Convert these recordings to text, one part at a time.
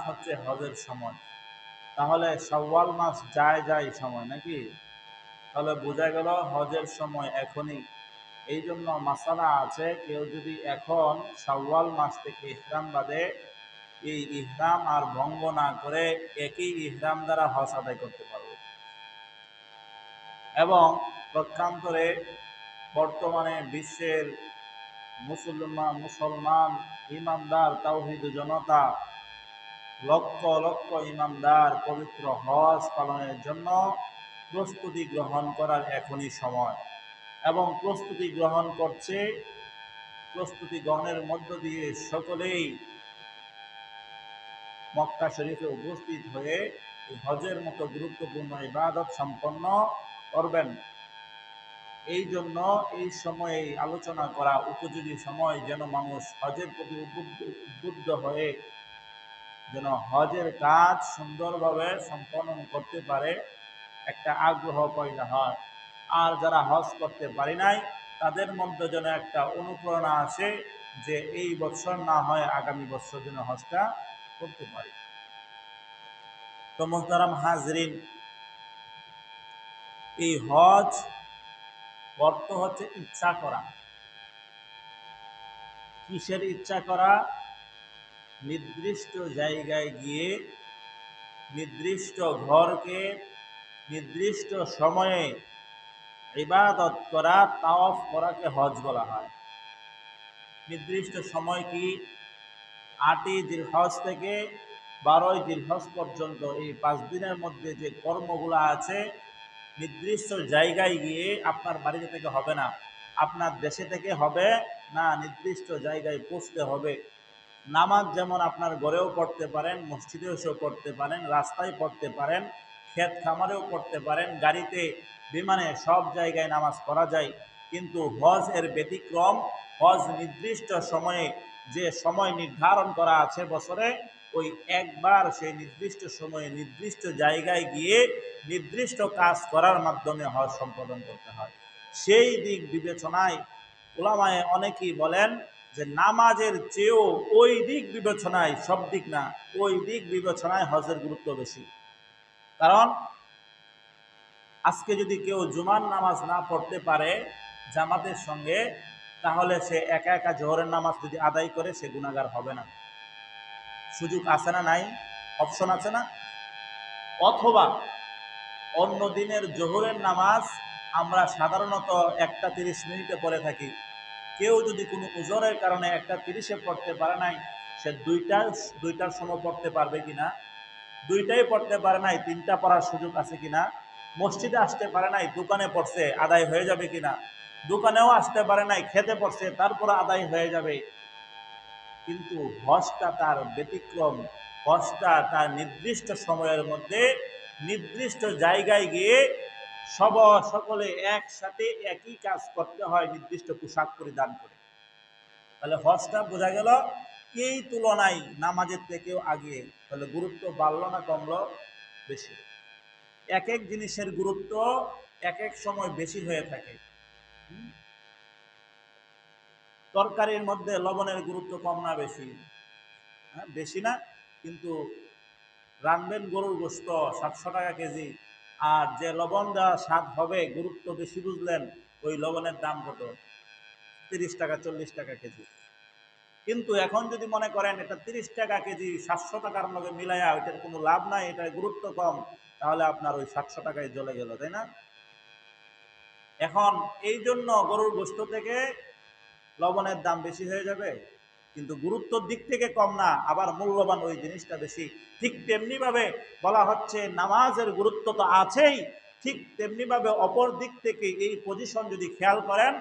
হচ্ছে হজের সময়। তাহলে শাওয়াল মাস যায় সময় নাকি? তাহলে বোঝা গেল হজের সময় এখনই। এই জন্য মাসালা আছে, কেউ যদি এখন শাওয়াল মাস থেকে ইহরাম বাঁধে, এই ইহরাম আর ভঙ্গ না করে একই ইহরাম দ্বারা হজ আদায় করতে পারবে। এবং পক্ষান্তরে বর্তমানে বিশ্বের মুসলমান ইমানদার তাওহীদ জনতা লক্ষ লক্ষ ইমানদার পবিত্র হজ পালনের জন্য প্রস্তুতি গ্রহণ করার এখনই সময়। এবং প্রস্তুতি গ্রহণ করছে, প্রস্তুতি গ্রহণের মধ্য দিয়ে সকলেই মক্কা শরীফে উপস্থিত হয়ে হজের মতো গুরুত্বপূর্ণ ইবাদত সম্পন্ন করবেন। এই জন্য এই সময়ে আলোচনা করা উপযোগী সময়, যেন মানুষ হজের প্রতি উদ্বুদ্ধ হয়ে যেন হজের কাজ সুন্দরভাবে সম্পন্ন করতে পারে, একটা আগ্রহ পয়দা হয়। আর যারা হজ করতে পারি নাই তাদের মধ্যে যেন একটা অনুপ্রেরণা আসে যে এই বছর না হয় আগামী বছর যেন হজটা করতে পারি। তো মোহতারাম হাজরিন, এই হজ অর্থ হচ্ছে ইচ্ছা করা। কিসের ইচ্ছা করা? নির্দিষ্ট জায়গায় গিয়ে নির্দিষ্ট ঘরকে নির্দিষ্ট সময়ে ইবাদত করা, তাওয়াফ করাকে হজ বলা হয়। নির্দিষ্ট সময় কি? 8ই জিলহজ থেকে 12ই জিলহজ পর্যন্ত এই 5 দিনের মধ্যে যে কর্মগুলো আছে, নির্দিষ্ট জায়গায় গিয়ে, আপনার বাড়িতে থেকে হবে না, আপনার দেশে থেকে হবে না, নির্দিষ্ট জায়গায় পৌঁছতে হবে। নামাজ যেমন আপনার ঘরেও পড়তে পারেন, মসজিদে এসেও পড়তে পারেন, রাস্তায় পড়তে পারেন, ক্ষেত খামারেও পড়তে পারেন, গাড়িতে, বিমানে, সব জায়গায় নামাজ পড়া যায়। কিন্তু হজ এর ব্যতিক্রম। হজ নির্দিষ্ট সময়ে, যে সময় নির্ধারণ করা আছে বছরে, ওই একবার সেই নির্দিষ্ট সময়ে নির্দিষ্ট জায়গায় গিয়ে নির্দিষ্ট কাজ করার মাধ্যমে হজ সম্পাদন করতে হয়। সেই দিক বিবেচনায় উলামায়ে অনেকেই বলেন যে নামাজের চেয়েও ওই দিক বিবেচনায়, সব দিক না, ওই দিক বিবেচনায় হজের গুরুত্ব বেশি। কারণ আজকে যদি কেউ জুমার নামাজ না পড়তে পারে জামাতের সঙ্গে, তাহলে সে একা একা জোহরের নামাজ যদি আদায় করে সে গুনাহগার হবে না। সুযোগ আছে না নাই? অপশন আছে না? অথবা অন্য দিনের জোহরের নামাজ আমরা সাধারণত 1:30 পড়ে থাকি। কেউ যদি কোনো উজরের কারণে 1:30 পড়তে পারে নাই, সে দুইটার সময় পড়তে পারবে কিনা? দুইটাই পড়তে পারে নাই, 3টা পড়ার সুযোগ আছে কিনা? মসজিদে আসতে পারে নাই, দোকানে পড়ছে, আদায় হয়ে যাবে কিনা? দোকানেও আসতে পারে নাই, খেতে পড়ছে, তারপর আদায় হয়ে যাবে। কিন্তু হজটা তার ব্যতিক্রম। হজটা তার নির্দিষ্ট সময়ের মধ্যে নির্দিষ্ট জায়গায় গিয়ে সকলে একসাথে একই কাজ করতে হয়, নির্দিষ্ট পোশাক পরিধান করে। তাহলে হজটা বোঝা গেল এই তুলনায় নামাজের থেকেও আগে। তাহলে গুরুত্ব বাড়লো না কমলো? বেশি। এক এক জিনিসের গুরুত্ব এক এক সময় বেশি হয়ে থাকে। তরকারির মধ্যে লবণের গুরুত্ব কম না বেশি? হ্যাঁ, বেশি না? কিন্তু রানবেন গরুর গোশত 700 টাকা কেজি, আর যে লবণ দেওয়া স্বাদ হবে, গুরুত্ব বেশি বুঝলেন, ওই লবণের দাম কত? 30 টাকা 40 টাকা কেজি। কিন্তু এখন যদি মনে করেন এটা 30 টাকা কেজি 700 টাকার মধ্যে মিলাইয়া ওইটার কোনো লাভ নাই, এটার গুরুত্ব কম, তাহলে আপনার ওই 700 টাকায় জ্বলে গেল, তাই না? এখন এই জন্য গরুর গোশত থেকে লবণের দাম বেশি হয়ে যাবে, কিন্তু গুরুত্বর দিক থেকে কম না, আবার মূল্যবান ওই জিনিসটা বেশি। ঠিক তেমনিভাবে বলা হচ্ছে নামাজের গুরুত্ব তো আছেই, ঠিক তেমনিভাবে অপর দিক থেকে এই পজিশন যদি খেয়াল করেন,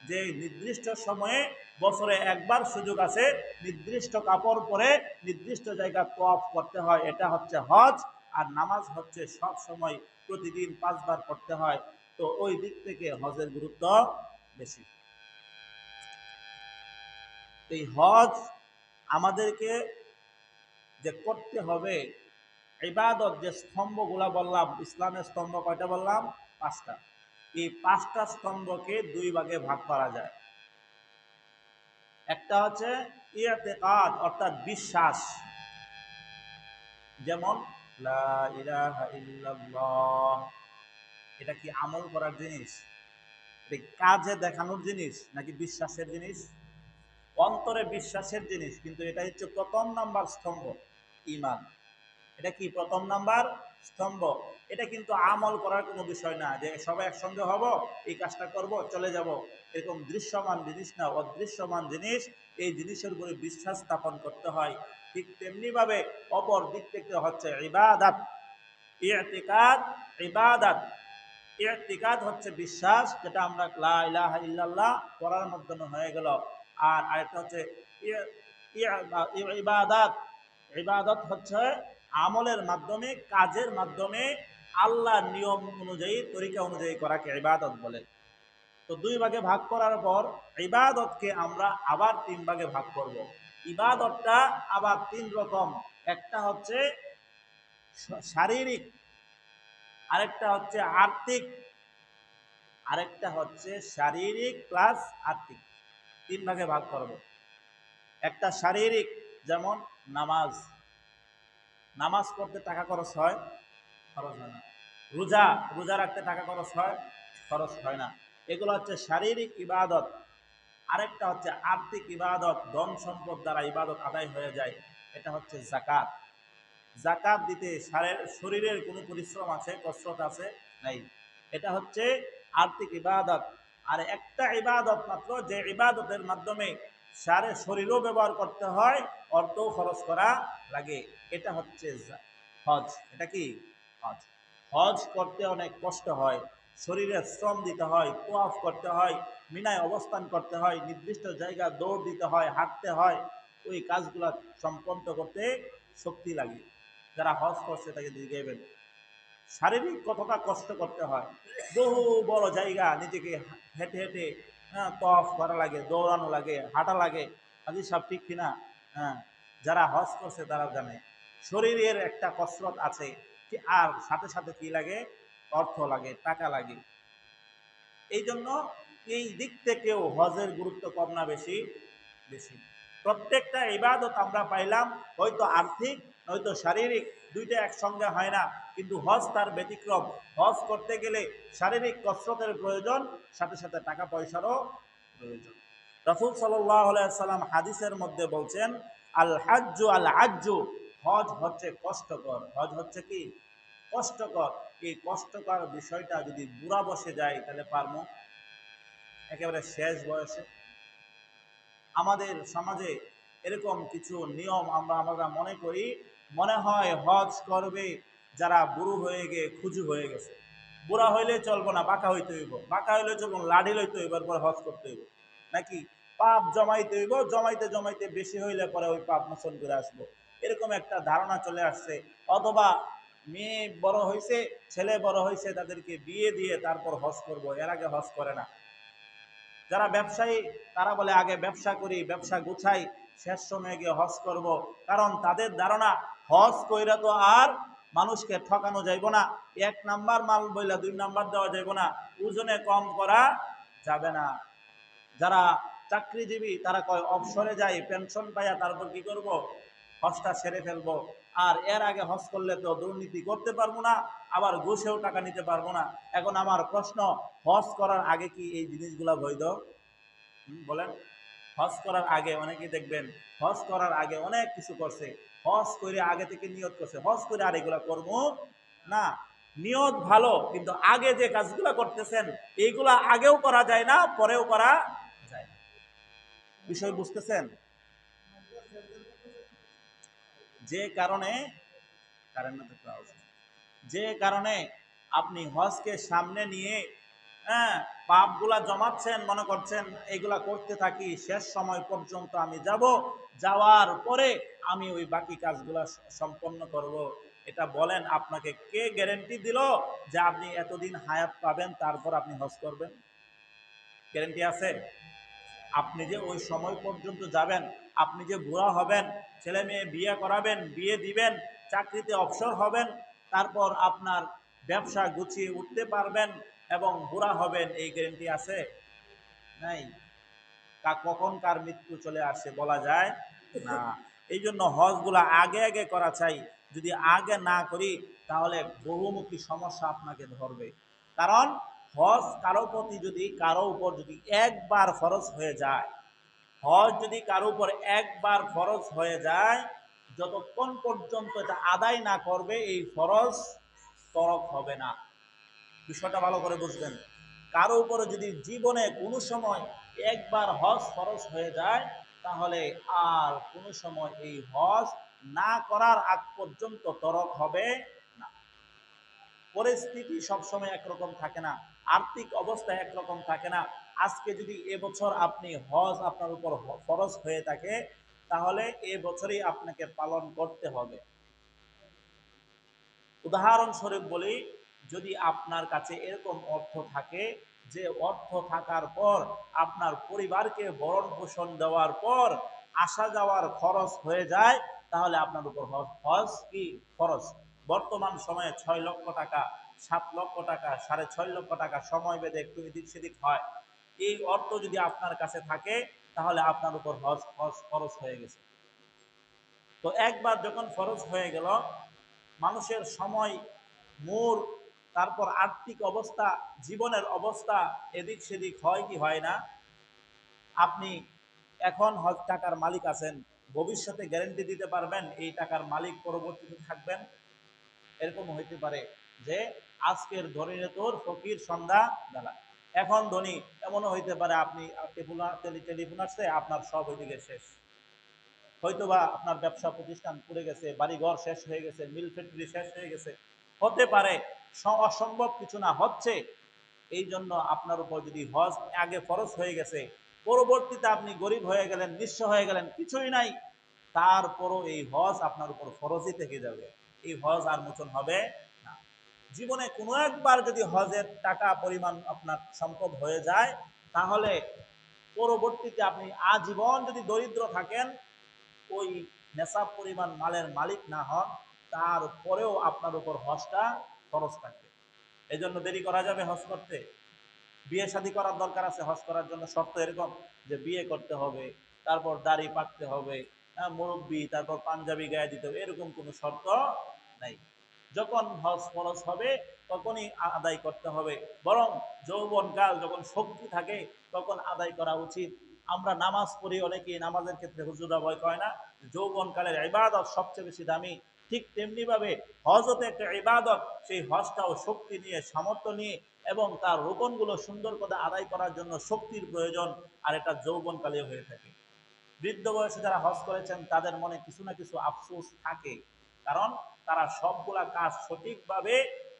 যে নির্দিষ্ট সময়ে বছরে একবার সুযোগ আছে, নির্দিষ্ট কাপড় পরে নির্দিষ্ট জায়গা তওয়াফ করতে হয়, এটা হচ্ছে হজ। আর নামাজ হচ্ছে সব সময় প্রতিদিন 5 বার পড়তে হয়। তো ওই দিক থেকে হজের গুরুত্ব বেশি। এই হজ আমাদেরকে যে করতে হবে, ইবাদত যে স্তম্ভগুলা বললাম, ইসলামের স্তম্ভ কয়টা বললাম? 5টা। এই 5টা স্তম্ভকে 2 ভাগে ভাগ করা যায়। একটা হচ্ছে ইতিকাদ, অর্থাৎ বিশ্বাস। যেমন লা ইলাহা ইল্লাল্লাহ, এটা কি আমল করার জিনিস? এটা কাজে দেখানোর জিনিস নাকি বিশ্বাসের জিনিস? অন্তরে বিশ্বাসের জিনিস, কিন্তু এটা হচ্ছে প্রথম নাম্বার স্তম্ভ ঈমান। এটা কি প্রথম নাম্বার স্তম্ভ। এটা কিন্তু আমল করার কোনো বিষয় না যে সবাই একসঙ্গে হব, এই কাজটা করব, চলে যাব, এরকম দৃশ্যমান জিনিস না, অদৃশ্যমান জিনিস। এই জিনিসের উপরে বিশ্বাস স্থাপন করতে হয়। ঠিক তেমনি ভাবে অপর দিক থেকে হচ্ছে ইবাদত, ইতিকাদ, ইবাদত। ইতিকাদ হচ্ছে বিশ্বাস, যেটা আমরা লা ইলাহা ইল্লাল্লাহ করার মাধ্যমে হয়ে গেল। আর আরেকটা হচ্ছে ইবাদত। ইবাদত হচ্ছে আমলের মাধ্যমে, কাজের মাধ্যমে আল্লাহর নিয়ম অনুযায়ী, তরিকা অনুযায়ী করাকে ইবাদত বলে। তো দুই ভাগে ভাগ করার পর ইবাদতকে আমরা আবার তিন ভাগে ভাগ করব। ইবাদতটা আবার তিন রকম। একটা হচ্ছে শারীরিক, আরেকটা হচ্ছে আর্থিক, আরেকটা হচ্ছে শারীরিক প্লাস আর্থিক। তিন ভাগে ভাগ করব। একটা শারীরিক, যেমন নামাজ। নামাজ পড়তে টাকা খরচ হয়? খরচ হয় না। রোজা, রোজা রাখতে টাকা খরচ হয়? খরচ হয় না। এগুলো হচ্ছে শারীরিক ইবাদত। আরেকটা হচ্ছে আর্থিক ইবাদত, ধন সম্পদ দ্বারা ইবাদত আদায় হয়ে যায়। এটা হচ্ছে যাকাত। যাকাত দিতে শরীরের কোনো পরিশ্রম আছে, কসরত আছে? নাই। এটা হচ্ছে আর্থিক ইবাদত। আর একটা ইবাদত মাত্র, যে ইবাদতের মাধ্যমে শরীরও ব্যবহার করতে হয়, অর্থও খরচ করা লাগে। এটা হচ্ছে হজ। এটা কি? হজ। হজ করতে অনেক কষ্ট হয়, শরীরে শ্রম দিতে হয়, তোয়াফ করতে হয়, মিনায় অবস্থান করতে হয়, নির্দিষ্ট জায়গা দৌড় দিতে হয়, হাঁটতে হয়। ওই কাজগুলো সম্পন্ন করতে শক্তি লাগে। যারা হজ করছে তাকে জিজ্ঞাসা, শারীরিক কতটা কষ্ট করতে হয়। বহু বড় জায়গা নিজেকে হেঁটে হেঁটে তফ করা লাগে, দৌড়ানো লাগে, হাঁটা লাগে। হাজির সব ঠিক কিনা? হ্যাঁ, যারা হজ করছে তারা জানে শরীরের একটা কসরত আছে। আর সাথে সাথে কি লাগে? অর্থ লাগে, টাকা লাগে। এই জন্য এই দিক থেকেও হজের গুরুত্ব কম না বেশি? বেশি। প্রত্যেকটা ইবাদত আমরা পাইলাম, হয়তো আর্থিক নয়তো শারীরিক, দুইটা একসঙ্গে হয় না। কিন্তু হজ তার ব্যতিক্রম। হজ করতে গেলে শারীরিক কসরতের প্রয়োজন, সাথে সাথে টাকা পয়সারও প্রয়োজন। রাসূল সাল্লাল্লাহু আলাইহি সাল্লাম হাদিসের মধ্যে বলছেন, আল হাজ্জু আল আজ্জু, হজ হচ্ছে কষ্টকর। হজ হচ্ছে কি? কষ্টকর। এই কষ্টকর বিষয়টা যদি বুড়া বসে যায় তাহলে পারবো? একেবারে শেষ বয়সে? আমাদের সমাজে এরকম কিছু নিয়ম আমরা মনে করি, মনে হয় হজ করবে যারা বুড়ো হয়ে গিয়ে খুজু হয়ে গেছে। বুড়া হইলে চলবো না, বাঁকা হইতে হইব, বাঁকা হইলে চলবো না, লাঠি লইতে হইব, এরপর হজ করতে হইব। নাকি পাপ জমাইতে হইব, জমাইতে জমাইতে বেশি হইলে পরে ওই পাপ মোচন করে আসবো। এরকম একটা ধারণা চলে আসছে। অথবা মেয়ে বড় হয়েছে, ছেলে বড় হয়েছে, তাদেরকে বিয়ে দিয়ে তারপর হজ করব, এর আগে হজ করে না। যারা ব্যবসায়ী, তারা বলে আগে ব্যবসা করি, ব্যবসা গুছাই, শেষ সময়ে গিয়ে হজ করব। কারণ তাদের ধারণা হজ কইরা তো আর মানুষকে ঠকানো যাইব না, এক নাম্বার মাল বইলা দুই নাম্বার দেওয়া যাইব না, ওজনে কম করা যাবে না। যারা চাকরিজীবী তারা কয় অবসরে যাই, পেনশন পাইয়া তারপর কি করব? হজটা সেরে ফেলবো। আর এর আগে হজ করলে তো দুর্নীতি করতে পারবো না, আবার ঘুষেও টাকা নিতে পারবো না। এখন আমার প্রশ্ন, হজ করার আগে কি এই জিনিসগুলা বৈধ? বলেন। হজ করার আগে অনেকেই দেখবেন হজ করার আগে অনেক কিছু করছে, হজ করে আগে থেকে নিয়ত করছে, হজ করে আর এগুলা করবো না। নিয়ত ভালো, কিন্তু আগে যে কাজগুলা করতেছেন এইগুলা আগেও করা যায় না, পরেও করা যায় না। বিষয় বুঝতেছেন? যে কারণে যে কারণে আপনি হজকে সামনে নিয়ে হ্যাঁ পাপগুলা জমাচ্ছেন, মনে করছেন এগুলা করতে থাকি, শেষ সময় পর্যন্ত আমি যাব, যাওয়ার পরে আমি ওই বাকি কাজগুলা সম্পন্ন করব। এটা বলেন, আপনাকে কে গ্যারেন্টি দিল যে আপনি এতদিন হায়াত পাবেন তারপর আপনি হজ করবেন? গ্যারেন্টি আছে? আপনি যে ওই সময় পর্যন্ত যাবেন, আপনি যে বুড়া হবেন, ছেলে মেয়ে বিয়ে করাবেন, বিয়ে দিবেন, চাকরিতে অবসর হবেন, তারপর আপনার ব্যবসা গুছিয়ে উঠতে পারবেন এবং বুড়া হবেন, এই গ্যারেন্টি আছে? নাই। কখন কার মৃত্যু চলে আসে বলা যায় না। এই জন্য হজগুলা আগে আগে করা চাই। যদি আগে না করি তাহলে বহুমুখী সমস্যা আপনাকে ধরবে। কারণ হজ কারো প্রতি যদি কারো উপর যদি একবার ফরজ হয়ে যায়, হজ যদি কারো উপর একবার ফরজ হয়ে যায়, যতক্ষণ পর্যন্ত এটা আদায় না করবে এই ফরজ তরক হবে না। বিষয়টা ভালো করে বুঝবেন। কারো উপরে যদি জীবনে কোনো সময় একবার হজ ফরজ হয়ে যায়, তাহলে আর কোনো সময় এই হজ না করার আগ পর্যন্ত তরক হবে না। পরিস্থিতি সবসময় একরকম থাকে না, আর্থিক অবস্থা একরকম থাকে না। আজকে যদি এবছর আপনি হজ আপনার উপর ফরজ হয়ে থাকে, তাহলে এবছরই আপনাকে পালন করতে হবে। উদাহরণস্বরূপ বলি, যদি আপনার কাছে এরকম অর্থ থাকে যে অর্থ থাকার পর আপনার পরিবারকে ভরণ পোষণ দেওয়ার পর আসা যাওয়ার খরচ হয়ে যায়, তাহলে আপনার উপর হজ কি খরচ। বর্তমান সময়ে 6 লক্ষ টাকা, 7 লক্ষ টাকা, 6.5 লক্ষ টাকা সময় বেঁধে একটু এদিক সেদিক হয়। এই অর্থ যদি আপনার কাছে থাকে তাহলে আপনার উপর হজ হজ খরচ হয়ে গেছে। তো একবার যখন ফরজ হয়ে গেল, মানুষের সময়, মোর, তারপর আর্থিক অবস্থা, জীবনের অবস্থা এদিক সেদিক হয় কি হয় না? আপনি এখন হজ টাকার মালিক আছেন, ভবিষ্যতে গ্যারেন্টি দিতে পারবেন এই টাকার মালিক পরবর্তীতে থাকবেন? এরকম হইতে পারে যে আজকের ধনী তোর ফকির সন্ধ্যা বেলা। এখন ধনী এমনও হইতে পারে আপনি টেলিফোন আসছে, আপনার সব ওইদিকে শেষ। হয়তোবা আপনার ব্যবসা প্রতিষ্ঠান পুড়ে গেছে, বাড়িঘর শেষ হয়ে গেছে, মিল ফ্যাক্টরি শেষ হয়ে গেছে, হতে পারে। অসম্ভব কিছু না, হচ্ছে। এই জন্য আপনার উপর যদি হজ আগে ফরজ হয়ে গেছে, পরবর্তীতে আপনি গরিব হয়ে গেলেন, নিঃস্ব হয়ে গেলেন, কিছুই নাই, তারপরও এই হজ আপনার উপর ফরজই থেকে যাবে। এই হজ আর মোচন হবে না। জীবনে কোনো একবার যদি হজের টাকা পরিমাণ আপনার সম্পদ হয়ে যায়, তাহলে পরবর্তীতে আপনি আজীবন যদি দরিদ্র থাকেন, ওই নেশাব পরিমাণ মালের মালিক না হন, তারপরেও আপনার উপর হজটা খরচ থাকবে। এই জন্য দেরি করা যাবে হজ করতে? বিয়ে শাদী করার দরকার আছে হজ করার জন্য? শর্ত এরকম যে বিয়ে করতে হবে, তারপর দাড়ি পাকতে হবে, মুরব্বি, তারপর পাঞ্জাবি গায়ে দিতে হবে, এরকম কোনো শর্ত নাই। যখন হজ ফরজ হবে তখনই আদায় করতে হবে। বরং যৌবনকাল যখন শক্তি থাকে তখন আদায় করা উচিত। আমরা নামাজ পড়ি, অনেকেই নামাজের ক্ষেত্রে হুজুরা ভয় করে না, যৌবনকালের ইবাদত সবচেয়ে বেশি দামি। ঠিক তেমনি ভাবে হজও একটা ইবাদত, সেই হজটাও শক্তি নিয়ে, সামর্থ্য নিয়ে এবং তার রোপণগুলো সুন্দর করে আদায় করার জন্য শক্তির প্রয়োজন, আর এটা যৌবনকালে হয়ে থাকে। বৃদ্ধ বয়সে যারা হজ করেছেন তাদের মনে কিছু না কিছু আফসোস থাকে, কারণ তারা সবগুলা কাজ সঠিকভাবে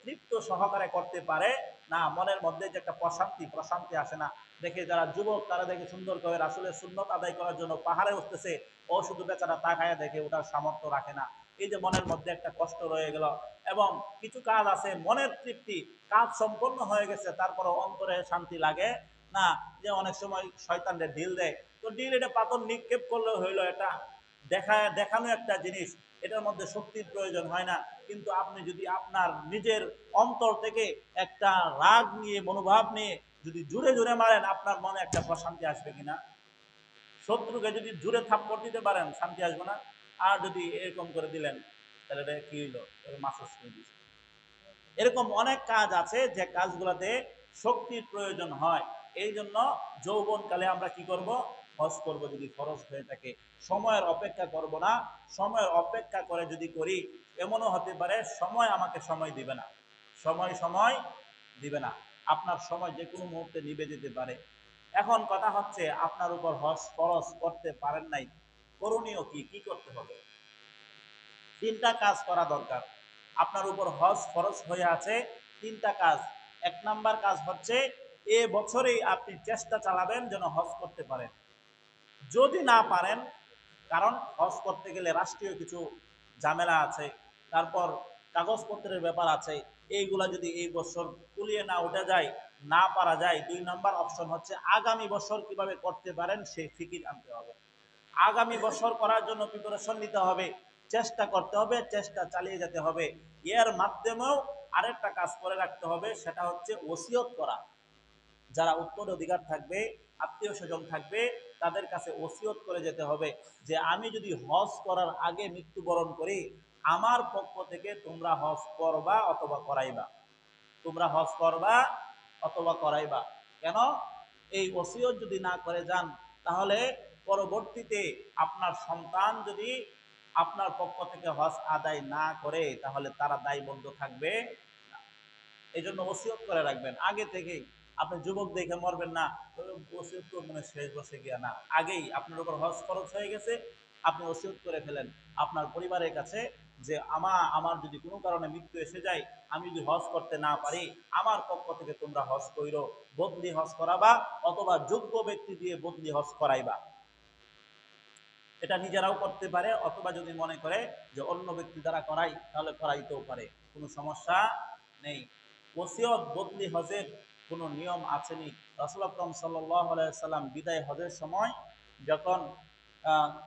তৃপ্ত সহকারে করতে পারে না। মনের মধ্যে যে একটা প্রশান্তি আসে না। দেখে যারা যুবক তারা দেখে সুন্দর করে রাসূলের সুন্নত আদায় করার জন্য পাহাড়ে উঠতেছে, ও শুধু বেচারা তাকায়া দেখে, ওটার সামর্থ্য রাখে না। এই যে মনের মধ্যে একটা কষ্ট রয়ে গেল। এবং কিছু কাজ আছে মনের তৃপ্তি, কাজ সম্পন্ন হয়ে গেছে, তারপরে অন্তরে শান্তি লাগে না। যে অনেক সময় শয়তানদের ঢিল দেয়, তো ঢিল এটা পাথর নিক্ষেপ করলে হইলো, এটা দেখানো একটা জিনিস, এটার মধ্যে শক্তির প্রয়োজন হয় না। কিন্তু আপনি যদি আপনার নিজের অন্তর থেকে একটা রাগ নিয়ে, মনোভাব নিয়ে যদি জুড়ে জুড়ে মারেন, আপনার মনে একটা প্রশান্তি আসবে কিনা? শত্রুকে যদি জুড়ে থাপ্পড় দিতে পারেন, শান্তি আসবে না? আর যদি এরকম করে দিলেন, তাহলে এটা কি হইলো? মাসাজ করে দিয়েছে। এরকম অনেক কাজ আছে যে কাজগুলোতে শক্তির প্রয়োজন হয়। এই জন্য যৌবনকালে আমরা কি করব? হজ করব যদি ফরজ হয়ে থাকে। সময়ের অপেক্ষা করব না। সময়ের অপেক্ষা করে যদি করি, এমনও হতে পারে সময় আমাকে সময় দিবে না। সময় দিবে না। আপনার সময় যে কোনো মুহূর্তে নিবে যেতে পারে। এখন কথা হচ্ছে, আপনার উপর হজ ফরজ করতে পারেন নাই, করণীয় কি? কি করতে হবে? 3টা কাজ করা দরকার। আপনার উপর হজ ফরজ হয়ে আছে, 3টা কাজ। 1 নাম্বার কাজ হচ্ছে, এ বছরেই আপনি চেষ্টা চালাবেন যেন হজ করতে পারেন। যদি না পারেন, কারণ হজ করতে গেলে রাষ্ট্রীয় কিছু ঝামেলা আছে, তারপর কাগজপত্রের ব্যাপার আছে, এইগুলা যদি এই বছর কুলিয়ে না উঠে যায়, না পারা যায়, 2 নাম্বার অপশন হচ্ছে আগামী বছর কিভাবে করতে পারেন সেই ফিকির আনতে হবে। আগামী বছর করার জন্য প্রিপারেশন নিতে হবে, চেষ্টা করতে হবে, চেষ্টা চালিয়ে যেতে হবে। এর মাধ্যমেও আরেকটা কাজ করে রাখতে হবে, সেটা হচ্ছে ওসিয়ত করা। যারা উত্তরাধিকার থাকবে, আত্মীয় স্বজন থাকবে, তাদের কাছে ওসিয়ত করে যেতে হবে যে আমি যদি হজ করার আগে মৃত্যুবরণ করি, আমার পক্ষ থেকে তোমরা হজ করবা অথবা করাইবা, তোমরা হজ করবা অথবা করাইবা। কেন? এই ওসিয়ত যদি না করে যান, তাহলে পরবর্তীতে আপনার সন্তান যদি আপনার পক্ষ থেকে হজ আদায় না করে, তাহলে তারা দায়বদ্ধ থাকবে না। এই জন্য ওসিয়ত করে রাখবেন আগে থেকেই। আপনি যুবক দেখে মরবেন না, ওসিয়ত তো মানে শেষ বসে গিয়া না, আগেই আপনার উপর হজ খরচ হয়ে গেছে, আপনি ওসিয়ত করে ফেলেন আপনার পরিবারের কাছে যে আমার যদি কোনো কারণে মৃত্যু এসে যায়, আমি যদি হজ করতে না পারি, আমার পক্ষ থেকে তোমরা হজ কইরো, বদলি হজ করাবা অথবা যোগ্য ব্যক্তি দিয়ে বদলি হজ করাইবা। এটা নিজেরাও করতে পারে, অথবা যদি মনে করে যে অন্য ব্যক্তি দ্বারা করাই, তাহলে করাইতেও পারে, কোনো সমস্যা নেই। ওসিয়ত বদলি হজের কোনো নিয়ম আছেনি। রাসূল আকরাম সাল্লাল্লাহু আলাইহি সাল্লাম বিদায় হজের সময় যখন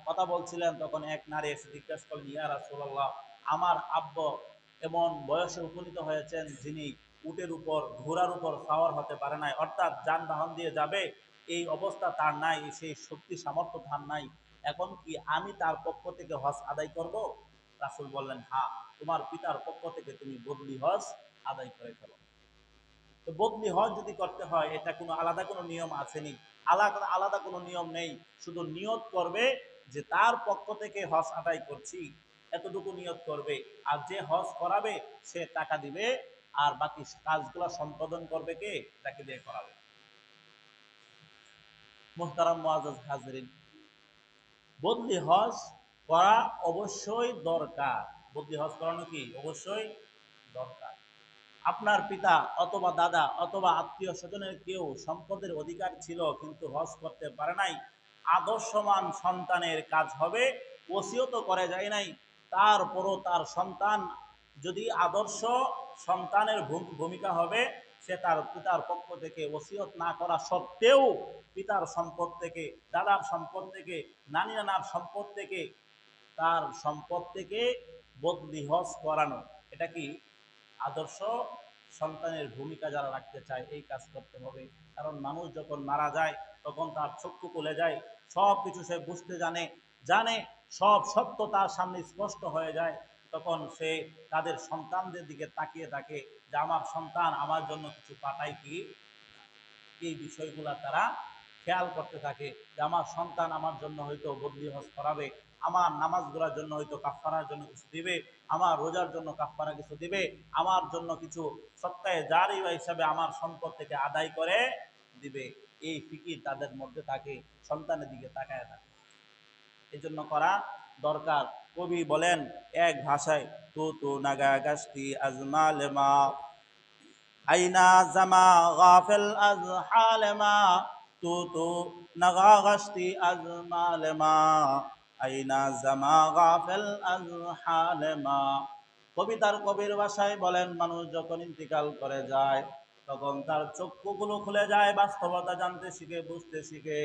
কথা বলছিলেন, তখন এক নারী এসে জিজ্ঞাসা করলেন, ইয়া রাসূলুল্লাহ, আমার আব্বা এমন বয়সে উপনীত হয়েছেন যিনি উটের উপর ঘোড়ার উপর সাওয়ার হতে পারে নাই, অর্থাৎ যানবাহন দিয়ে যাবে এই অবস্থা তার নাই, সেই শক্তি সামর্থ্য তার নাই, এখন কি আমি তার পক্ষ থেকে হজ আদায় করব? রাসূল বললেন, হ্যাঁ, তোমার পিতার পক্ষ থেকে তুমি বদলি হজ আদায় করে ফেলো। তো বদলি হজ যদি করতে হয়, এটা কোনো আলাদা কোনো নিয়ম আসেনি, আলাদা আলাদা কোনো নিয়ম নেই, শুধু নিয়ত করবে যে তার পক্ষ থেকে হজ আদায় করছি, এতটুকু নিয়ত করবে। আর যে হজ করাবে সে টাকা দিবে, আর বাকি কাজগুলো সম্পাদন করবে কে? তাকে দিয়ে করাবে। মুহতারাম মুআজ্জাজ হাজরিন, বদলি হজ করা অবশ্যই দরকার। বদলি হজ করানো কি অবশ্যই দরকার। আপনার পিতা অথবা দাদা অথবা আত্মীয় স্বজনের কেউ সম্পদের অধিকার ছিল কিন্তু হজ করতে পারে নাই, আদর্শমান সন্তানের কাজ হবে, ওসিয়ত করে যায় নাই, তারপরও তার সন্তান যদি আদর্শ সন্তানের ভূমিকা হবে, সে তার পিতার পক্ষ থেকে ওসিয়ত না করা সত্ত্বেও পিতার সম্পদ থেকে, দাদার সম্পদ থেকে, নানি নানার সম্পদ থেকে, তার সম্পদ থেকে বদলি হজ করানো, এটা কি আদর্শ সন্তানের ভূমিকা যারা রাখতে চায় এই কাজ করতে হবে। কারণ মানুষ যখন মারা যায় তখন তার চক্ষু খুলে যায়, সব কিছু সে বুঝতে জানে, জানে সব সত্য তার সামনে স্পষ্ট হয়ে যায়, তখন সে তাদের সন্তানদের দিকে তাকিয়ে থাকে যে আমার সন্তান আমার জন্য কিছু পাঠায় কি, এই বিষয়গুলা তারা খেয়াল করতে থাকে যে আমার সন্তান আমার জন্য হয়তো বদলি হজ করাবে, আমার নামাজগুলোর জন্য হয়তো কাফফারার জন্য কিছু দিবে, আমার রোজার জন্য কাফফারা কিছু দিবে, আমার জন্য কিছু সপ্তাহে জারি হিসাবে আমার সম্পদ থেকে আদায় করে দিবে। এই ফিকির তাদের মধ্যে থাকে, সন্তানের দিকে তাকায় থাকে, এই জন্য করা দরকার। কবি বলেন এক ভাষায়, তু তু নাগা গাছটি আজমালেমা আইনা জামা গাফেল আজ হালেমা, তু তু নাগা গাছটি আজমালেমা আইনা জামা গাফেল আজ হালেমা। কবিতার কবির ভাষায় বলেন, মানুষ যখন ইন্তিকাল করে যায় তখন তার চক্ষুগুলো খুলে যায়, বাস্তবতা জানতে শিখে, বুঝতে শিখে,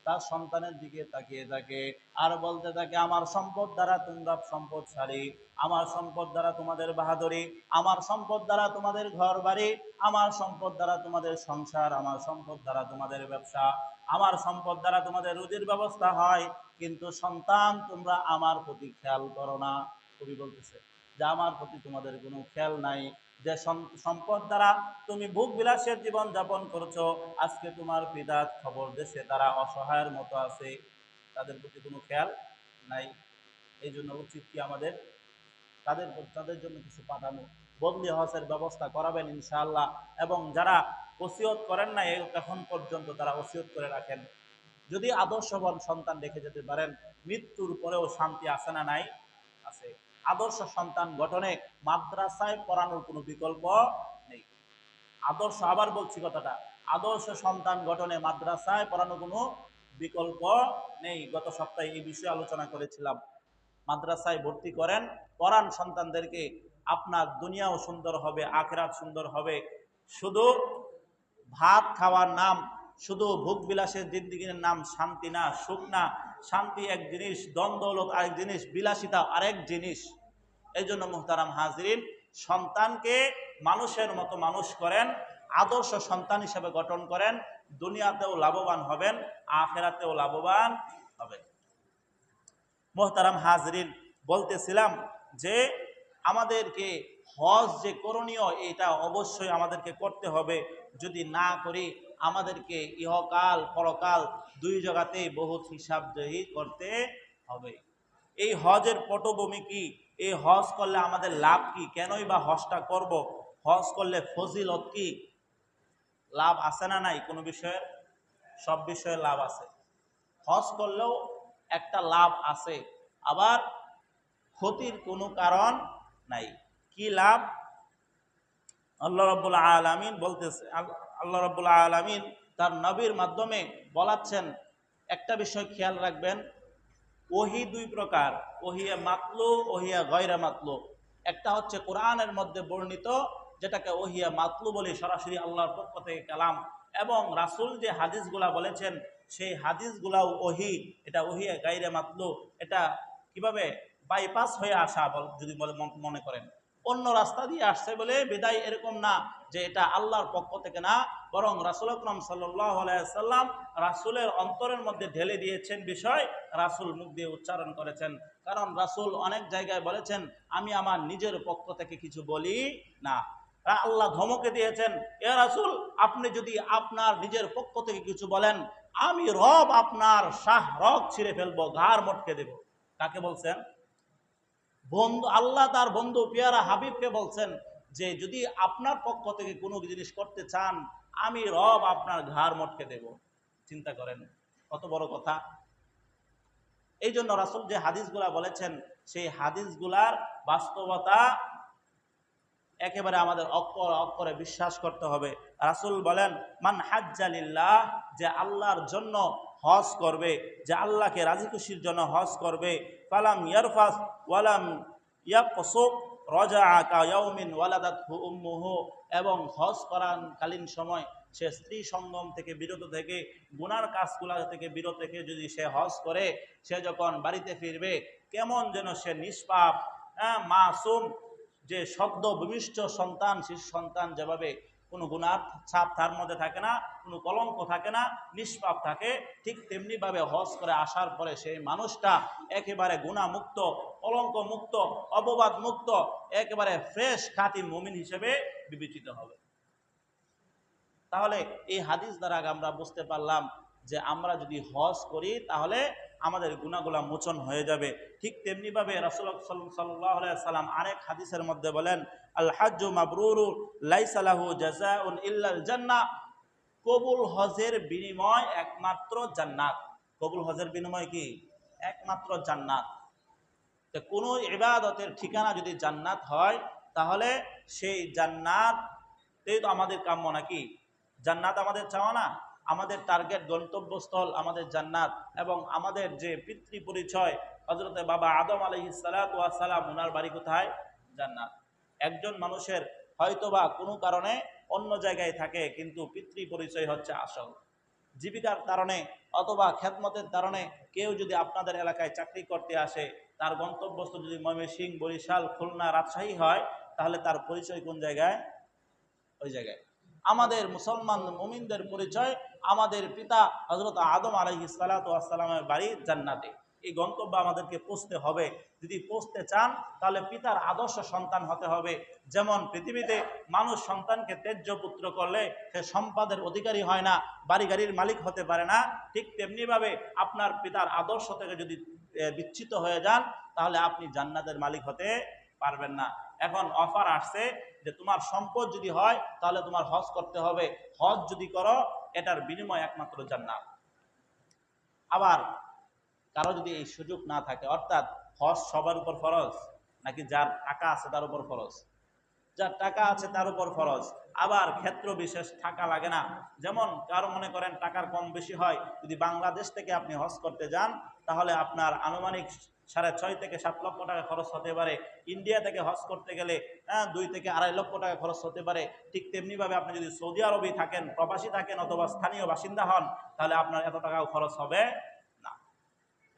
তার সন্তানের দিকে তাকিয়ে থাকে আর বলতে থাকে আমার সম্পদ দ্বারা তোমরা সম্পদশালী, আমার সম্পদ দ্বারা তোমাদের বাহাদুরি, আমার সম্পদ দ্বারা তোমাদের ঘর বাড়ি, আমার সম্পদ দ্বারা তোমাদের সংসার, আমার সম্পদ দ্বারা তোমাদের ব্যবসা, আমার সম্পদ দ্বারা তোমাদের রুজির ব্যবস্থা হয়, কিন্তু সন্তান তোমরা আমার প্রতি খেয়াল করো না। কবি বলতেছে যে আমার প্রতি তোমাদের কোনো খেয়াল নাই, যে সম্পদ দ্বারা তুমি ভোগ বিলাসের জীবন যাপন করছো, আজকে তোমার পিতা খবর দেশে তারা অসহায়ের মতো আছে, তাদের প্রতি কোনো খেয়াল নাই। এই জন্য উচিত কি আমাদের তাদের তাদের জন্য কিছু পাঠানো, বদলি হজের ব্যবস্থা করাবেন ইনশাআল্লাহ। এবং যারা ওসিয়ত করেন না এখন পর্যন্ত তারা ওসিয়ত করে রাখেন, যদি আদর্শবান সন্তান রেখে যেতে পারেন, মৃত্যুর পরেও শান্তি আছে না নাই? আছে। আদর্শ সন্তান গঠনে মাদ্রাসায় পড়ানোর কোনো বিকল্প নেই। আদর্শ, আবার বলছি কথাটা, আদর্শ সন্তান গঠনে মাদ্রাসায় পড়ানো কোনো বিকল্প নেই। গত সপ্তাহে এই বিষয়ে আলোচনা করেছিলাম। মাদ্রাসায় ভর্তি করেন, পড়ান সন্তানদেরকে, আপনার দুনিয়াও সুন্দর হবে, আখিরাত সুন্দর হবে। শুধু ভাত খাওয়ার নাম, শুধু ভোগ বিলাসের জিন্দিগির নাম শান্তি না, সুখ না। শান্তি এক জিনিস, ধন দৌলত আরেক জিনিস, বিলাসিতা আরেক জিনিস। এই জন্য মুহতারাম হাজরিন, সন্তানকে মানুষের মতো মানুষ করেন, আদর্শ সন্তান হিসেবে গঠন করেন, দুনিয়াতেও লাভবান হবেন, আখিরাতেও লাভবান হবেন। মোহতারাম হাজরিন, বলতেছিলাম যে আমাদেরকে হজ যে করণীয়, এটা অবশ্যই আমাদেরকে করতে হবে। যদি না করি আমাদেরকে ইহকাল পরকাল দুই জায়গাতেই বহুত হিসাবদেহি করতে হবে। এই হজের পটভূমি কি? এই হজ করলে আমাদের লাভ কি? কেনই বা হজটা করব? হজ করলে ফজিলত কি? লাভ আছে না নাই? কোনো বিষয়ের, সব বিষয়ে লাভ আছে। হজ করলেও একটা লাভ আছে, আবার ক্ষতির কোনো কারণ নাই। কি লাভ? আল্লাহ রাব্বুল আলামিন বলতেছে, আল্লাহ রাব্বুল আলামিন তার নবীর মাধ্যমে বলাচ্ছেন একটা বিষয় খেয়াল রাখবেন। ওহী দুই প্রকার, ওহিয়া মাতলু, ওহিয়া গয়রা মাতলু। একটা হচ্ছে কোরআনের মধ্যে বর্ণিত, যেটাকে ওহিয়া মাতলু বলি, সরাসরি আল্লাহর পক্ষ থেকে কালাম, এবং রাসূল যে হাদিসগুলা বলেছেন সেই হাদিসগুলাও ওহী, এটা ওহিয়া গায়রা মাতলু। এটা কিভাবে বাইপাস হয়ে আসা যদি মনে করেন অন্য রাস্তা দিয়ে আসছে বলে বিদায়, এরকম না যে এটা আল্লাহর পক্ষ থেকে না, বরং রাসূল আকরাম সাল্লাল্লাহু আলাইহি ওয়াসাল্লাম রাসূলের অন্তরের মধ্যে ঢেলে দিয়েছেন বিষয়, রাসূল মুখ দিয়ে উচ্চারণ করেছেন। কারণ রাসূল অনেক জায়গায় বলেছেন, আমি আমার নিজের পক্ষ থেকে কিছু বলি না। আল্লাহ ধমকে দিয়েছেন, ইয়া রাসূল, আপনি যদি আপনার নিজের পক্ষ থেকে কিছু বলেন, আমি রব আপনার শাহরগ ছিঁড়ে ফেলবো, ঘাড় মটকে দেব। কাকে বলছেন? বন্ধু, আল্লাহ তার বন্ধু পেয়ারা হাবিবকে বলছেন যে যদি আপনার পক্ষ থেকে কোনো জিনিস করতে চান, আমি রব আপনার ঘাড় মটকে দেব। চিন্তা করেন কত বড় কথা। এই জন্য রাসূল যে হাদিসগুলা বলেছেন সেই হাদিসগুলার বাস্তবতা একেবারে আমাদের অক্ষরে অক্ষরে বিশ্বাস করতে হবে। রাসূল বলেন, মান হাজ্জা লিল্লাহ, যে আল্লাহর জন্য হজ করবে, যে আল্লাহকে রাজি খুশির জন্য হজ করবে, ফালাম ইয়ারফাস ওয়ালাম ইয়াফসুক রাজাআ কায়াউমিন ওয়ালাদাতহু উম্মুহু, এবং হজ করাকালীন সময় সে স্ত্রী সঙ্গম থেকে বিরত থেকে, গুনার কাজগুলা থেকে বিরত থেকে যদি সে হজ করে, সে যখন বাড়িতে ফিরবে কেমন যেন সে নিষ্পাপ, মাসুম, যে শব্দ বিমিষ্ট সন্তান, শিশু সন্তান যেভাবে কোনো গুনার ছাপ তার মধ্যে থাকে না, কোনো কলঙ্ক থাকে না, নিষ্পাপ থাকে, ঠিক তেমনি ভাবে হজ করে আসার পরে সেই মানুষটা একেবারে গুনাহমুক্ত, কলঙ্ক মুক্ত, অপবাদ মুক্ত, একেবারে ফ্রেশ খাঁটি মুমিন হিসেবে বিবেচিত হবে। তাহলে এই হাদিস দ্বারা আমরা বুঝতে পারলাম যে আমরা যদি হজ করি তাহলে আমাদের গুনাহগুলা মোচন হয়ে যাবে। ঠিক তেমনি ভাবে রাসূল সাল্লাল্লাহু আলাইহি সাল্লাম আরেক হাদিসের মধ্যে বলেন, আল হাজ্জু মাবরুরুন লাইসা লাহু জাযাউন ইল্লাল জান্নাহ, কবুল হজের বিনিময় একমাত্র জান্নাত। কবুল হজের বিনিময় কি? একমাত্র জান্নাত। তো কোনো ইবাদতের ঠিকানা যদি জান্নাত হয় তাহলে সেই জান্নাতই তো আমাদের কাম্য, নাকি? জান্নাত আমাদের চাওয়া না? আমাদের টার্গেট, গন্তব্যস্থল আমাদের জান্নাত। এবং আমাদের যে পিতৃ পরিচয়, হযরতে বাবা আদম আলাইহিস সালাতু ওয়াস সালাম, ওনার বাড়ি কোথায়? জান্নাত। একজন মানুষের হয়তোবা কোনো কারণে অন্য জায়গায় থাকে, কিন্তু পিতৃ পরিচয় হচ্ছে আসল। জীবিকার কারণে অথবা খেদমতের কারণে কেউ যদি আপনাদের এলাকায় চাকরি করতে আসে, তার গন্তব্যস্থল যদি ময়মনসিংহ, বরিশাল, খুলনা, রাজশাহী হয়, তাহলে তার পরিচয় কোন জায়গায়? ওই জায়গায়। আমাদের মুসলমান মুমিনদের পরিচয়, আমাদের পিতা হযরত আদম আলাইহিস সালাতু ওয়াস সালামের বাড়ি জান্নাতে। এই গন্তব্য আমাদেরকে পৌঁছতে হবে। যদি পৌঁছতে চান তাহলে পিতার আদর্শ সন্তান হতে হবে। যেমন পৃথিবীতে মানুষ সন্তানকে তেজ্য পুত্র করলে সে সম্পদের অধিকারী হয় না, বাড়ি গাড়ির মালিক হতে পারে না, ঠিক তেমনিভাবে আপনার পিতার আদর্শ থেকে যদি বিচ্যুত হয়ে যান তাহলে আপনি জান্নাতের মালিক হতে পারবেন না। এখন অফার আসছে যে তোমার সম্পদ যদি হয় তাহলে তোমার হজ করতে হবে, হজ যদি করো এটার বিনিময় একমাত্র জান্নাত। আবার কারো যদি এই সুযোগ না থাকে, অর্থাৎ হজ সবার উপর ফরজ নাকি যার টাকা আছে তার উপর ফরজ? যার টাকা আছে তার উপর ফরজ। আবার ক্ষেত্র বিশেষ টাকা লাগে না। যেমন কারো মনে করেন টাকার কম বেশি হয়, যদি বাংলাদেশ থেকে আপনি হজ করতে যান তাহলে আপনার আনুমানিক 6.5 থেকে 7 লক্ষ টাকা খরচ হতে পারে। ইন্ডিয়া থেকে হজ করতে গেলে 2 থেকে 2.5 লক্ষ টাকা খরচ হতে পারে। ঠিক তেমনিভাবে আপনি যদি সৌদি আরবে থাকেন, প্রবাসী থাকেন অথবা স্থানীয় বাসিন্দা হন, তাহলে আপনার এত টাকাও খরচ হবে না।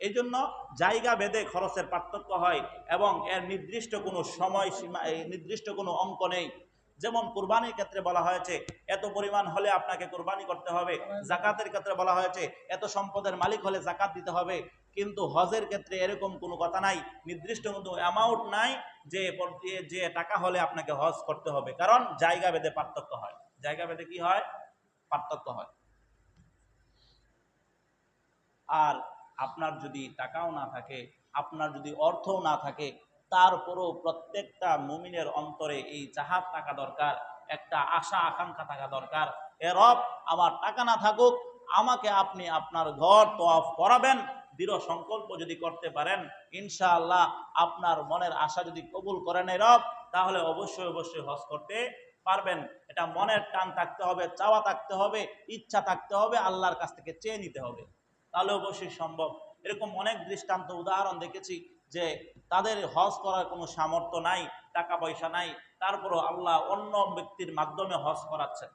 এই জন্য জায়গা ভেদে খরচের পার্থক্য হয় এবং এর নির্দিষ্ট কোনো সময় সীমা, নির্দিষ্ট কোনো অঙ্ক নেই যেমন কুরবানির ক্ষেত্রে বলা হয়েছে এত পরিমাণ হলে আপনাকে কুরবানি করতে হবে, জাকাতের ক্ষেত্রে বলা হয়েছে এত সম্পদের মালিক হলে জাকাত দিতে হবে, কিন্তু হজের ক্ষেত্রে এরকম কোনো কথা নাই, নির্দিষ্ট কোনো অ্যামাউন্ট নাই যে যে টাকা হলে আপনাকে হজ করতে হবে, কারণ জায়গা ভেদে পার্থক্য হয়। জায়গা ভেদে কি হয়? পার্থক্য হয়। আর আপনার যদি টাকাও না থাকে, আপনার যদি অর্থও না থাকে, তারপরও প্রত্যেকটা মুমিনের অন্তরে এই চাহাত থাকা দরকার, একটা আশা আকাঙ্ক্ষা থাকা দরকার, এ রব আমার টাকা না থাকুক, আমাকে আপনি আপনার ঘর তওয়াফ করাবেন। দৃঢ় সংকল্প যদি করতে পারেন, ইনশাআল্লাহ আপনার মনের আশা যদি কবুল করেন এ রব, তাহলে অবশ্যই অবশ্যই হজ করতে পারবেন। এটা মনের টান থাকতে হবে, চাওয়া থাকতে হবে, ইচ্ছা থাকতে হবে, আল্লাহর কাছ থেকে চেয়ে নিতে হবে, তাহলে অবশ্যই সম্ভব। এরকম অনেক দৃষ্টান্ত উদাহরণ দেখেছি যে তাদের হজ করার কোনো সামর্থ্য নাই, টাকা পয়সা নাই, তারপরও আল্লাহ অন্য ব্যক্তির মাধ্যমে হজ করাচ্ছেন,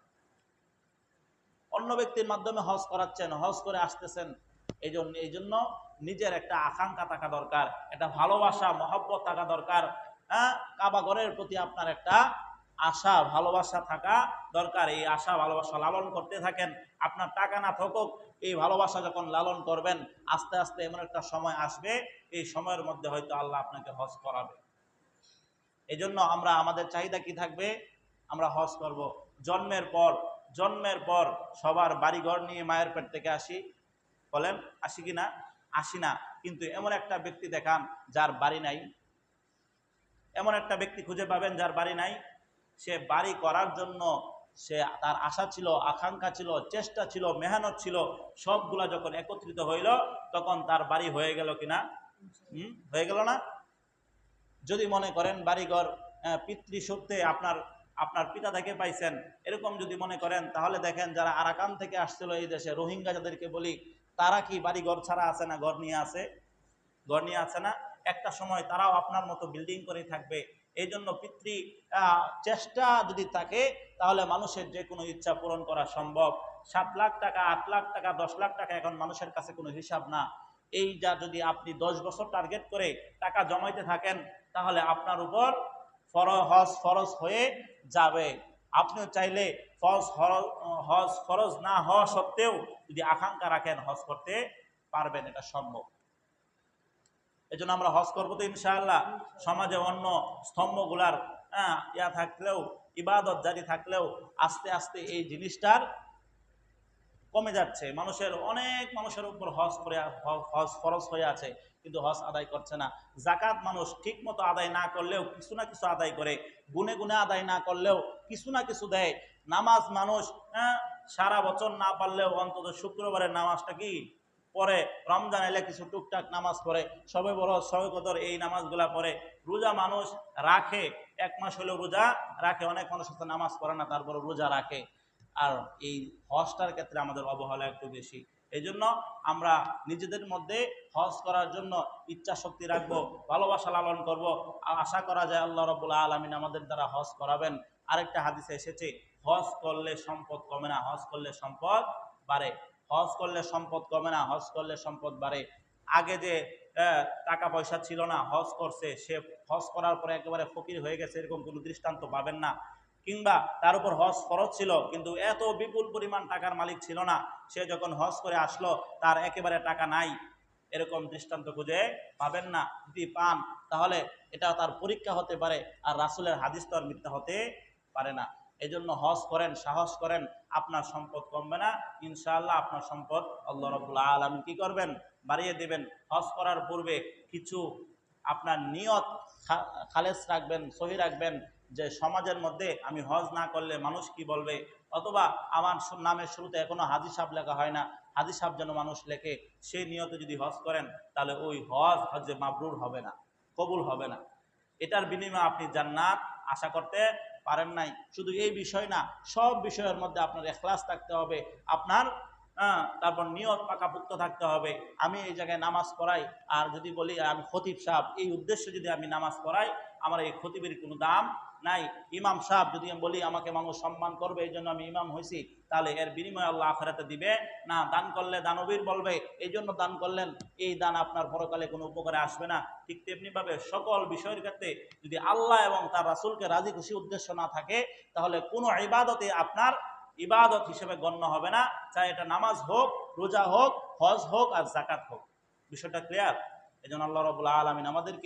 অন্য ব্যক্তির মাধ্যমে হজ করাচ্ছেন, হজ করে আসতেছেন। এই জন্য নিজের একটা আকাঙ্ক্ষা থাকা দরকার, একটা ভালোবাসা মহব্বত থাকা দরকার। হ্যাঁ, কাবা ঘরের প্রতি আপনার একটা আশা ভালোবাসা থাকা দরকার। এই আশা ভালোবাসা লালন করতে থাকেন। আপনার টাকা না থাকুক, এই ভালোবাসা যখন লালন করবেন, আস্তে আস্তে এমন একটা সময় আসবে, এই সময়ের মধ্যে হয়তো আল্লাহ আপনাকে হজ করাবে। এই জন্য আমরা আমাদের চাহিদা কি থাকবে? আমরা হজ করব। জন্মের পর সবার বাড়িঘর নিয়ে মায়ের পেট থেকে আসি, বলেন আসি কি না? আসি না। কিন্তু এমন একটা ব্যক্তি দেখান যার বাড়ি নাই, এমন একটা ব্যক্তি খুঁজে পাবেন যার বাড়ি নাই। সে বাড়ি করার জন্য সে তার আশা ছিল, আকাঙ্ক্ষা ছিল, চেষ্টা ছিল, মেহনত ছিল, সবগুলা যখন একত্রিত হইল, তখন তার বাড়ি হয়ে গেল কিনা? হয়ে গেল না? যদি মনে করেন বাড়িঘর পিতৃসূত্রে আপনার পিতা থেকে পাইছেন, এরকম যদি মনে করেন, তাহলে দেখেন যারা আরাকান থেকে আসছিল এই দেশে, রোহিঙ্গা যাদেরকে বলি, তারা কি বাড়িঘর ছাড়া আছে না ঘর নিয়ে আছে? ঘর নিয়ে আছে না? একটা সময় তারাও আপনার মতো বিল্ডিং করে থাকবে। এই জন্য পিতৃ চেষ্টা যদি থাকে, তাহলে মানুষের যে কোনো ইচ্ছা পূরণ করা সম্ভব। 7 লাখ টাকা, 8 লাখ টাকা, 10 লাখ টাকা এখন মানুষের কাছে কোনো হিসাব না। এই যা যদি আপনি 10 বছর টার্গেট করে টাকা জমাইতে থাকেন, তাহলে আপনার উপর হজ ফরজ হয়ে যাবে। আপনিও চাইলে হজ ফরজ না হওয়া সত্ত্বেও যদি আকাঙ্ক্ষা রাখেন, হজ করতে পারবেন, এটা সম্ভব। এই জন্য আমরা হজ করবো তো ইনশাআল্লাহ। সমাজে অন্য স্তম্ভগুলার ইয়া থাকলেও, ইবাদত জারি থাকলেও, আস্তে আস্তে এই জিনিসটার কমে যাচ্ছে। অনেক মানুষের উপর হজ ফরজ হয়ে আছে, কিন্তু হজ আদায় করছে না। জাকাত মানুষ ঠিক মতো আদায় না করলেও কিছু না কিছু আদায় করে, গুনে গুনে আদায় না করলেও কিছু না কিছু দেয়। নামাজ মানুষ সারা বছর না পারলেও অন্তত শুক্রবারের নামাজটা কি পরে, রমজান এলে কিছু টুকটাক নামাজ পড়ে, সবে বড় সবে কদর এই নামাজগুলা পড়ে। রোজা মানুষ রাখে, 1 মাস হলেও রোজা রাখে। অনেক মানুষ হচ্ছে নামাজ পড়ে না, তারপরে রোজা রাখে। আর এই হজটার ক্ষেত্রে আমাদের অবহেলা একটু বেশি। এই জন্য আমরা নিজেদের মধ্যে হজ করার জন্য ইচ্ছা শক্তি রাখবো, ভালোবাসা লালন করব। আশা করা যায় আল্লাহ রাব্বুল আলামিন আমাদের দ্বারা হজ করাবেন। আরেকটা হাদিসে এসেছে, হজ করলে সম্পদ কমে না, হজ করলে সম্পদ বাড়ে। হজ করলে সম্পদ কমে না, হজ করলে সম্পদ বাড়ে। আগে যে টাকা পয়সা ছিল না, হজ করছে, সে হজ করার পরে একেবারে ফকির হয়ে গেছে, এরকম কোনো দৃষ্টান্ত পাবেন না। কিংবা তার উপর হজ ফরজ ছিল, কিন্তু এত বিপুল পরিমাণ টাকার মালিক ছিল না, সে যখন হজ করে আসলো তার একেবারে টাকা নাই, এরকম দৃষ্টান্ত খুঁজে পাবেন না। যদি পান, তাহলে এটা তার পরীক্ষা হতে পারে, আর রাসূলের হাদিস তো আর মিথ্যা হতে পারে না। এই জন্য হজ করেন, সাহস করেন, আপনার সম্পদ কমবে না ইনশাআল্লাহ। আপনার সম্পদ আল্লাহ রাব্বুল আলামিন কি করবেন? বাড়িয়ে দেবেন। হজ করার পূর্বে কিছু আপনার নিয়ত খালেস রাখবেন, সহি রাখবেন, যে সমাজের মধ্যে আমি হজ না করলে মানুষ কি বলবে, অথবা আমার নামের শুরুতে এখনো হাজী সাহেব লেখা হয় না, হাজী সাহেব যেন মানুষ লেখে। সেই নিয়তে যদি হজ করেন, তাহলে ওই হজে মাবরুর হবে না, কবুল হবে না। এটার বিনিময়ে আপনি জান্নাত আশা করতে পারেন নাই। শুধু এই বিষয় না, সব বিষয়ের মধ্যে আপনার ইখলাস থাকতে হবে। আপনার হ্যাঁ, তারপর নিয়ত পাকাপুক্ত থাকতে হবে। আমি এই জায়গায় নামাজ পড়াই, আর যদি বলি আমি খতিব সাহেব, এই উদ্দেশ্যে যদি আমি নামাজ পড়াই, আমার এই খতিবের কোনো দাম নাই। ইমাম সাহেব যদি আমি বলি আমাকে মানুষ সম্মান করবে এই জন্য আমি ইমাম হয়েছি, তাহলে এর বিনিময়ে আল্লাহ আখিরাতে দিবে না। দান করলে দানবীর বলবে এই জন্য দান করলেন, এই দান আপনার পরকালে কোনো উপকারে আসবে না। ঠিক তেমনিভাবে সকল বিষয়ের ক্ষেত্রে যদি আল্লাহ এবং তার রাসূলকে রাজি খুশি উদ্দেশ্য না থাকে, তাহলে কোনো ইবাদতে আপনার ইবাদত হিসেবে গণ্য হবে না, চাই এটা নামাজ হোক, রোজা হোক, হজ হোক আর যাকাত হোক। বিষয়টা ক্লিয়ার? এই জন্য আল্লাহ রাব্বুল আলামিন আমাদেরকে